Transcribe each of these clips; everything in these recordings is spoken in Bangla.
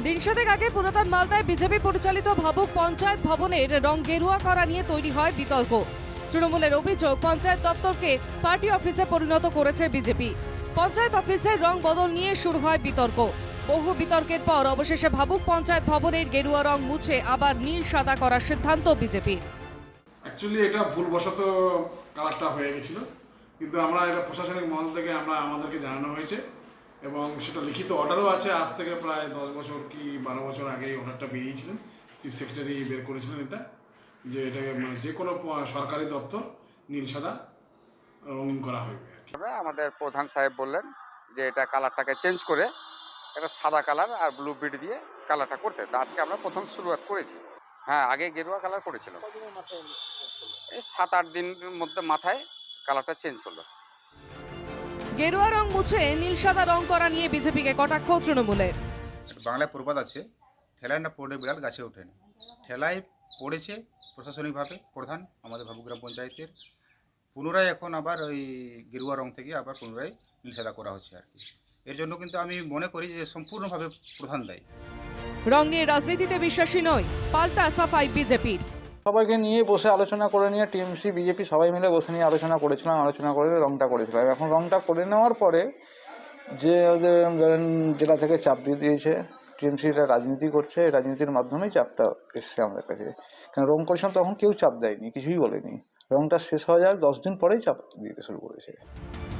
দিন সাতেক আগে পুরাতন মালদায় বিজেপি পরিচালিত ভাবুক পঞ্চায়েত ভবনের রং গেরুয়া করা নিয়ে তৈরি হয় বিতর্ক। তৃণমূলের অভিযোগ, পঞ্চায়েত দপ্তরকে পার্টি অফিসে পরিণত করেছে বিজেপি। পঞ্চায়েত অফিসের রং বদল নিয়ে শুরু হয় বিতর্ক। বহু বিতর্কের পর অবশেষে ভাবুক পঞ্চায়েত ভবনের গেরুয়া রং মুছে আবার নীল সাদা করার সিদ্ধান্ত বিজেপির। অ্যাকচুয়ালি এটা ভুলবশত কালারটা হয়ে গেছিল, কিন্তু আমরা এটা প্রশাসনিক মহল থেকে আমাদেরকে জানানো হয়েছে এবং সেটা লিখিত অর্ডারও আছে। আজ থেকে প্রায় 10 বছর কি 12 বছর আগে এই অর্ডারটা বেরিয়েছিলেন, চিফ সেক্রেটারি বের করেছিলেন এটা, যে এটাকে যে কোনো সরকারি দপ্তর নীল সাদা রঙিন করা হবে। আমাদের প্রধান সাহেব বললেন যে এটা কালারটাকে চেঞ্জ করে একটা সাদা কালার আর ব্লু বিড দিয়ে কালারটা করতে। তো আজকে আমরা প্রথম শুরুয়াত করেছি। হ্যাঁ, আগে গেরুয়া কালার করেছিল, এই 7-8 দিনের মধ্যে মাথায় কালারটা চেঞ্জ হলো। গেরুয়া রং মুছে নীল সাদা রং করা নিয়ে বিজেপিকে কটাক্ষ তৃণমূলের। বাংলায় প্রবাদ আছে, ঠেলায় না পড়ে বিড়াল গাছে ওঠে না। ঠেলায় পড়েছে প্রশাসনিকভাবে প্রধান আমাদের ভাবুক গ্রাম পঞ্চায়েতের। পুনরায় এখন আবার ওই গেরুয়া রং থেকে আবার পুনরায় নীল সাদা করা হচ্ছে আর কি। এর জন্য কিন্তু আমি মনে করি যে সম্পূর্ণভাবে প্রধান দায়ী। রং নিয়ে রাজনীতিতে বিশ্বাসী নয়, পাল্টা সাফাই বিজেপির। সবাইকে নিয়ে বসে আলোচনা করে নিয়ে টিএমসি বিজেপি সবাই মিলে বসে নিয়ে আলোচনা করে রংটা করেছিলাম। এখন রংটা করে নেওয়ার পরে যে ওদের জেলা থেকে চাপ দিয়ে দিয়েছে, টিএমসিটা রাজনীতি করছে, রাজনীতির মাধ্যমেই চাপটা এসছে আমাদের কাছে। কারণ রং করেছিলাম তখন কেউ চাপ দেয়নি, কিছুই বলেনি। রংটা শেষ হয়ে যায় 10 দিন পরেই চাপ দিতে শুরু করেছে।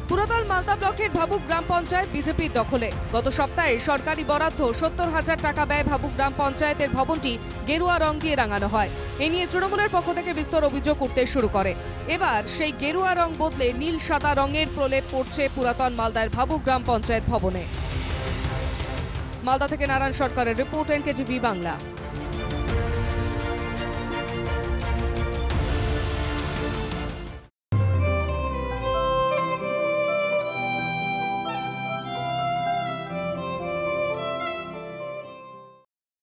পুরাতন মালদা ব্লকের ভাবুক গ্রাম পঞ্চায়েত বিজেপির দখলে। গত সপ্তাহে সরকারি বরাদ্দ 70,000 টাকা ব্যয় ভাবুক গ্রাম পঞ্চায়েতের ভবনটি গেরুয়া রং দিয়ে রাঙানো হয়। এ নিয়ে তৃণমূলের পক্ষ থেকে বিস্তর অভিযোগ উঠতে শুরু করে। এবার সেই গেরুয়া রং বদলে নীল সাদা রঙের প্রলেপ পড়ছে পুরাতন মালদার ভাবুক গ্রাম পঞ্চায়েত ভবনে। মালদা থেকে নারায়ণ সরকারের রিপোর্ট, NKTV বাংলা।